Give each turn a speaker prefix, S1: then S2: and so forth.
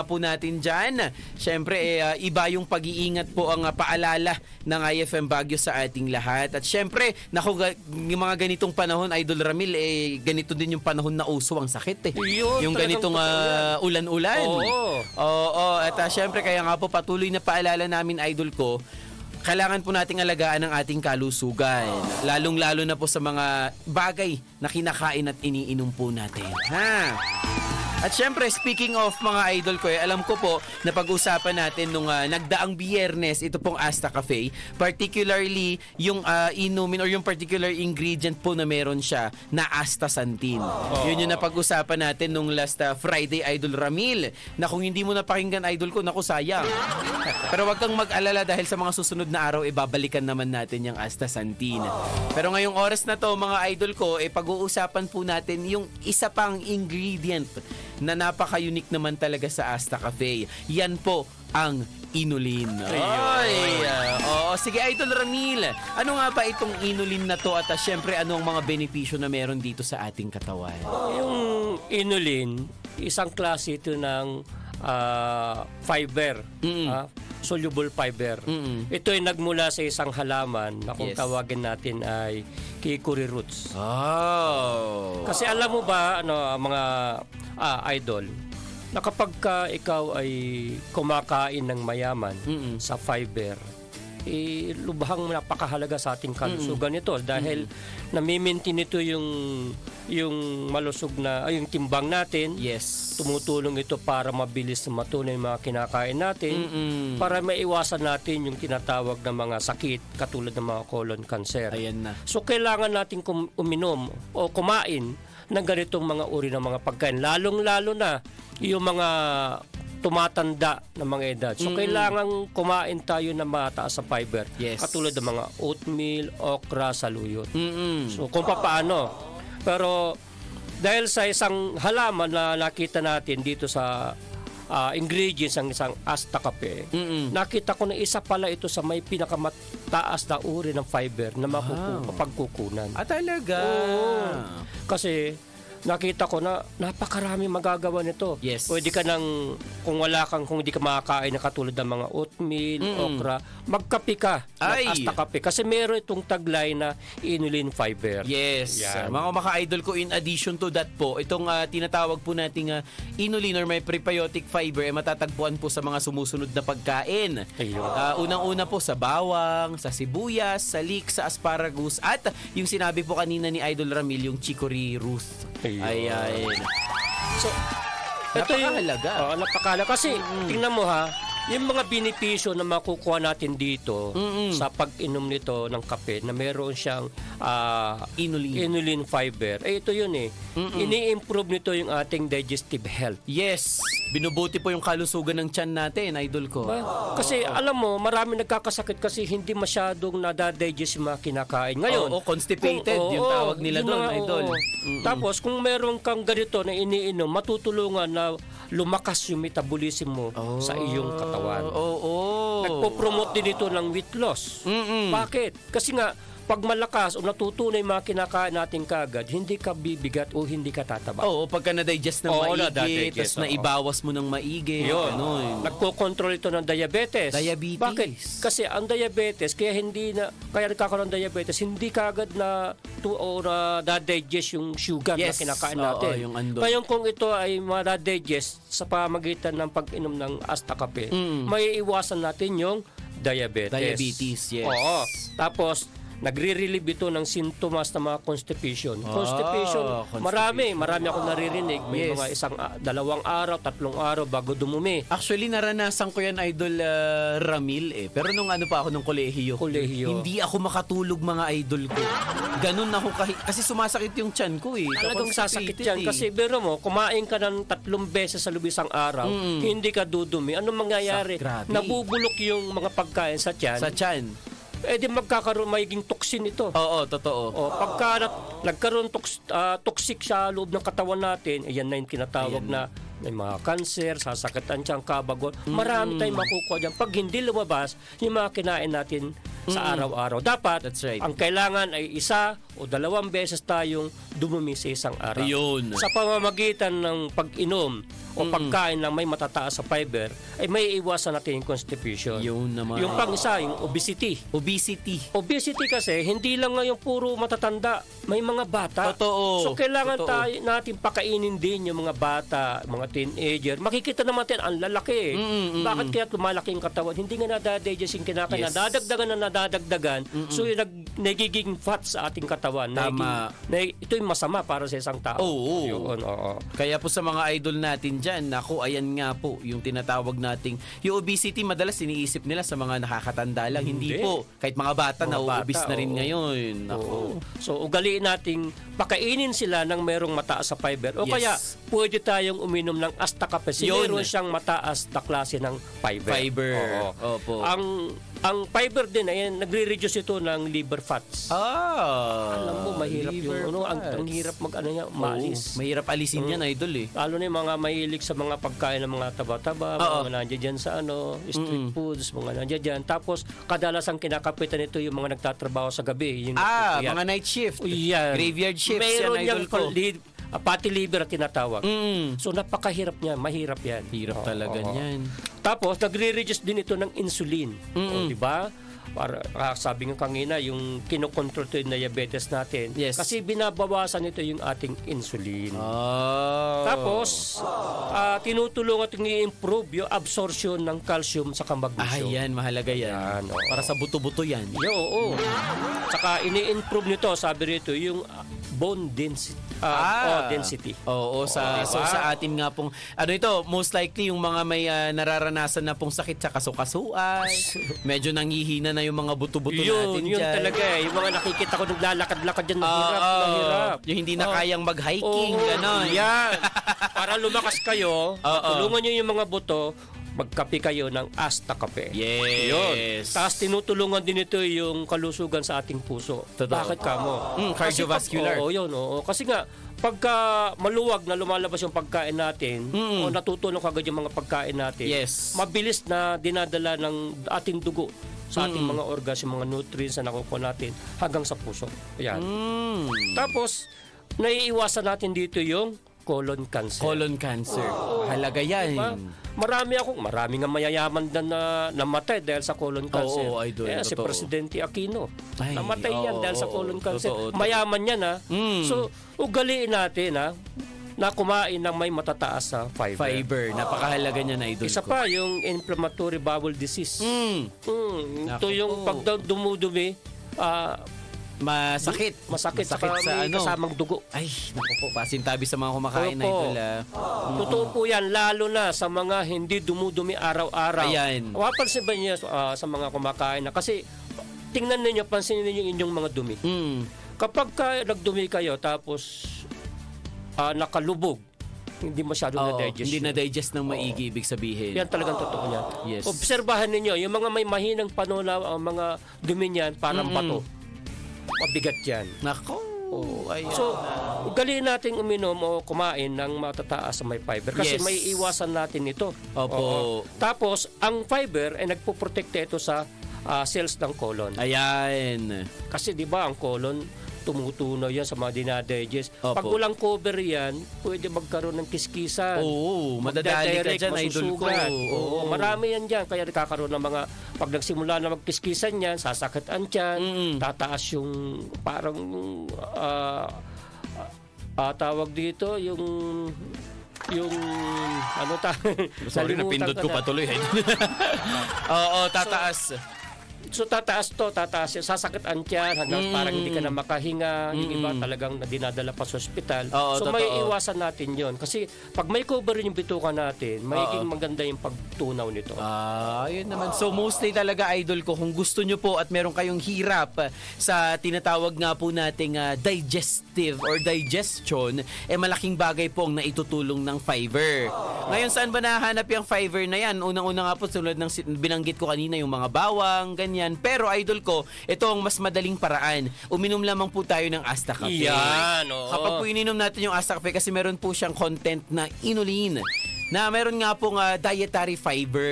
S1: po natin dyan. Siyempre, iba yung pag-iingat po ang paalala ng IFM Baguio sa ating lahat. At siyempre, yung mga ganitong panahon, Idol Ramil, ganito din yung panahon na uso ang sakit.
S2: Yun,
S1: yung ganitong ulan-ulan. Oo. At siyempre, kaya nga po patuloy na paalala namin, Idol ko, kailangan po nating alagaan ang ating kalusugan. Lalong-lalo na po sa mga bagay na kinakain at iniinom po natin. Ha? At syempre, speaking of mga idol ko, alam ko po na pag-usapan natin nung nagdaang Biyernes, ito pong Asta Cafe, particularly yung inumin or yung particular ingredient po na meron siya na astaxanthin. Yun yung napag-usapan natin nung last Friday, Idol Ramil, na kung hindi mo napakinggan, idol ko, naku, sayang. Pero wag kang mag-alala dahil sa mga susunod na araw, babalikan naman natin yung astaxanthin. Pero ngayong oras na to, mga idol ko, pag-uusapan po natin yung isa pang ingredient na napaka-unique naman talaga sa Asta Cafe. Yan po ang inulin. Sige, Idol Ramil. Ano nga ba itong inulin na to at syempre ano ang mga benepisyo na meron dito sa ating katawan?
S2: Yung inulin, isang klase ito ng fiber. Soluble fiber. Ito ay nagmula sa isang halaman na kung tawagin natin ay kikuri roots. Kasi alam mo ba, mga idol, na kapag ikaw ay kumakain ng mayaman sa fiber, lubhang napakahalaga sa ating kalusugan ito dahil namimintin nito yung malusog na yung timbang natin. Tumutulong ito para mabilis na matunay yung mga kinakain natin para maiwasan natin yung tinatawag na mga sakit katulad ng mga colon cancer.
S1: Ayan na.
S2: So kailangan natin uminom o kumain ng ganitong mga uri ng mga pagkain, lalong-lalo na yung mga tumatanda na mga edad. So, kailangan kumain tayo ng mataas sa fiber. Katulad ng mga oatmeal, okra, saluyot. So, kung paano. Pero, dahil sa isang halaman na nakita natin dito sa ingredients ng isang Asta Cafe, nakita ko na isa pala ito sa may pinakamataas na uri ng fiber na mapagkukunan.
S1: Talaga?
S2: Kasi nakita ko na napakarami magagawa nito. Pwede ka nang, kung hindi ka makakain na katulad ng mga oatmeal, okra, magkape ka ng Asta Cafe. Kasi meron itong taglay na inulin fiber. Mga idol ko, in addition to that po, itong tinatawag po nating inulin or may prebiotic fiber matatagpuan po sa mga sumusunod na pagkain. Unang-una po sa bawang, sa sibuyas, sa leek, sa asparagus, at yung sinabi po kanina ni Idol Ramil, yung chicory root. So, ito napakahalaga. Napakahalaga. Kasi, tingnan mo yung mga benepisyo na makukuha natin dito sa pag-inom nito ng kape na meron siyang inulin fiber. Ito yun ini-improve nito yung ating digestive health.
S1: Binubuti po yung kalusugan ng tiyan natin, idol ko.
S2: Kasi alam mo, marami nagkakasakit kasi hindi masyadong nadadigest yung mga kinakain. Ngayon,
S1: constipated yung tawag nila doon, idol.
S2: Tapos, kung meron kang ganito na iniinom, matutulungan na lumakas yung metabolism mo sa iyong katawan. Nagpo-promote din ito ng weight loss. Bakit? Kasi nga, pag malakas o natutunay mga kinakain natin kagad, hindi ka bibigat o hindi ka tataba.
S1: Pagka na-digest ng maigi, tapos naibawas mo ng maigi.
S2: Nagko-control ito ng diabetes. Bakit? Kasi ang diabetes, kaya nagkakaroon ng diabetes, hindi kagad na na-digest yung sugar na kinakain natin. Ngayon kung ito ay ma-digest sa pamagitan ng pag-inom ng Asta Cafe, may iwasan natin yung diabetes. Tapos, nagre-relieve ito ng sintomas ng mga constipation. Marami akong naririnig. May mga 2 araw, 3 araw bago dumumi.
S1: Actually, naranasan ko yan, Idol Ramil Pero nung pa ako ng kolehiyo, hindi ako makatulog, mga idol ko. Ganun ako kasi sumasakit yung tiyan ko
S2: Talagang sasakit yan. Kasi biro mo, kumain ka ng 3 beses sa loob isang araw, hindi ka dudumi. Anong mangyayari? Nabubulok yung mga pagkain sa tiyan. Di magkakaroon magiging toxin ito.
S1: Totoo.
S2: Pagka nagkaroon toxic sa loob ng katawan natin, yan na yung tinatawag na may mga cancer, sasakit ang tiyan, kabagon. Marami tayong makukuha dyan. Pag hindi lumabas, yung mga kinain natin sa araw-araw. Dapat,
S1: That's right.
S2: ang kailangan ay 1 o 2 beses tayong dumumi sa isang araw.
S1: Ayun.
S2: Sa pamamagitan ng pag-inom o pagkain na may matataas sa fiber, ay may iwasan natin yung constipation.
S1: Yun naman.
S2: Yung pang-isa, yung obesity.
S1: Obesity.
S2: Obesity kasi, hindi lang ngayon puro matatanda. May mga bata.
S1: Totoo.
S2: So, kailangan
S1: Totoo.
S2: natin pakainin din yung mga bata, mga teenager. Makikita naman natin, ang lalaki. Bakit kaya lumalaki yung katawan? Hindi nga nadadegest yung kinakain.
S1: Yes.
S2: Nadadagdagan. So, yung nagiging fat sa ating katawan.
S1: Tama.
S2: Ito yung masama para sa isang tao.
S1: Oo.
S2: Yun, oo.
S1: Kaya po sa mga idol natin dyan, naku, ayan nga po, yung tinatawag nating, yung obesity, madalas iniisip nila sa mga nakakatanda lang. Hindi po. Kahit mga bata,
S2: Mga
S1: na-obese
S2: bata,
S1: na rin
S2: oo.
S1: ngayon. Naku.
S2: Oo. So, ugaliin nating pakainin sila ng merong mataas sa fiber. O
S1: Yes.
S2: kaya, pwede tayong uminom ng Asta Kape.
S1: Yun.
S2: Meron siyang mataas na klase ng fiber.
S1: Fiber.
S2: Oo.
S1: Opo.
S2: Ang fiber din, ay nagre-reduce ito ng liver fats. Alam mo, mahirap
S1: liver
S2: yung, ang
S1: fats.
S2: hirap
S1: Oo,
S2: maalis.
S1: mahirap alisin yan, idol eh.
S2: Lalo na yung mga mahilig sa mga pagkain ng mga taba-taba,
S1: Oo.
S2: mga nandiyan dyan sa street foods, mga nandiyan dyan. Tapos, kadalasang kinakapitan ito yung mga nagtatrabaho sa gabi. Yung yan.
S1: Mga night shift.
S2: Yan.
S1: Graveyard shifts
S2: Meron
S1: yan,
S2: yung
S1: idol ko.
S2: fatty liver at tinatawag.
S1: Mm.
S2: So, napakahirap niya. Mahirap yan.
S1: Hirap talaga niyan.
S2: Tapos, nagre-reduce din ito ng insulin. O, di ba? Para sabi nga kanina, yung kinokontrol to yung diabetes natin.
S1: Yes.
S2: Kasi binabawasan ito yung ating insulin.
S1: Oh.
S2: Tapos, tinutulungan at i-improve yung absorption ng calcium sa magnesium.
S1: yan, mahalaga yan.
S2: Yan, oo.
S1: Para sa buto-buto yan.
S2: Oo. Saka ini-improve nito, sabi rito, yung bone density. Density.
S1: Oo, sa
S2: diba?
S1: so sa atin nga pong ano ito, most likely yung mga may nararanasan na pong sakit sa kasukasuan, medyo nangihina na yung mga buto-buto natin
S2: Yun
S1: dyan.
S2: talaga eh. Yung mga nakikita ko naglalakad-lakad dyan, mahirap.
S1: Yung hindi na kayang mag-hiking, gano'n.
S2: Yan. Para lumakas kayo, tulungan nyo yung mga buto, magkape kayo ng Asta Kape.
S1: Yes.
S2: Yun. Tapos tinutulungan din ito yung kalusugan sa ating puso.
S1: Totoo.
S2: Bakit kamo?
S1: Cardiovascular.
S2: Oo. Kasi nga, pagka maluwag na lumalabas yung pagkain natin, o natutulong kagad yung mga pagkain natin,
S1: Yes.
S2: mabilis na dinadala ng ating dugo sa ating mga organs, yung mga nutrients na nakukuha natin hanggang sa puso. Ayan. Tapos, naiiwasan natin dito yung colon cancer.
S1: Colon cancer. Halaga yan.
S2: Diba? Marami nga mayayaman na namatay dahil sa colon cancer.
S1: Oo, idol,
S2: Si
S1: totoo.
S2: Presidente Aquino.
S1: Ay,
S2: Namatay yan dahil sa colon cancer.
S1: totoo.
S2: Mayaman yan ha. So, ugaliin natin ha na kumain ng may matataas sa fiber.
S1: Fiber. Napakahalaga niya na idol
S2: Isa
S1: ko.
S2: pa, yung inflammatory bowel disease. Ito
S1: Naku
S2: yung
S1: po.
S2: pag dumudumi,
S1: Masakit.
S2: masakit sa
S1: sa
S2: may
S1: ano.
S2: kasamang dugo.
S1: Ay, naku po. Pasintabi sa mga kumakain na
S2: Opo.
S1: idol.
S2: Totoo po yan, lalo na sa mga hindi dumudumi araw-araw.
S1: Ayan.
S2: Mapapansin ba niyo sa mga kumakain na? Kasi tingnan ninyo, pansinin ninyo yung inyong mga dumi. Kapag nagdumi kayo tapos nakalubog, hindi masyadong na-digest.
S1: Hindi
S2: yun.
S1: na-digest ng maigi, ibig sabihin.
S2: Yan talagang totoo yan.
S1: Yes.
S2: Obserbahan ninyo, yung mga may mahinang panunaw, ang mga dumi niyan, parang bato. Mabigat yan.
S1: Nako. Ayan.
S2: So, ugaliin natin uminom o kumain ng matataas sa may fiber kasi
S1: Yes.
S2: may iwasan natin ito.
S1: Opo.
S2: Oo. Tapos, ang fiber ay nagpoprotekta ito sa cells ng colon.
S1: Ayan.
S2: Kasi 'di ba ang colon tumutunaw yan sa mga dinadigest.
S1: Opo.
S2: Pag walang cover yan, pwede magkaroon ng kiskisan.
S1: Oo, madadali ka
S2: Magdadirect,
S1: dyan, idol ko.
S2: masusugat. Oo, marami yan dyan. Kaya nagkakaroon ng mga, pag nagsimula na magkiskisan yan, sasakit ang tiyan, tataas yung parang, tawag dito, yung ano
S1: Sorry, napindot ko pa tuloy. Oo, tataas.
S2: So tataas yan. Sasakit ang tiyan hanggang parang hindi ka na makahinga. Yung iba talagang dinadala pa sa ospital.
S1: Oo,
S2: So
S1: totoo.
S2: may iwasan natin yon. Kasi pag may cover yung bituka natin, magiging maganda yung pagtunaw nito.
S1: Yun naman. So mostly talaga idol ko, kung gusto nyo po at meron kayong hirap sa tinatawag nga po nating digestive or digestion, malaking bagay po ang naitutulong ng fiber. Ngayon, saan ba nahanap yung fiber na yan? Unang-una nga po, tulad ng binanggit ko kanina, yung mga bawang, ganyan. Pero idol ko, ito ang mas madaling paraan. Uminom lamang po tayo ng Asta Kape.
S2: Yan, oo.
S1: Kapag po ininom natin yung Asta Kape, kasi meron po siyang content na inulin, na meron nga pong dietary fiber.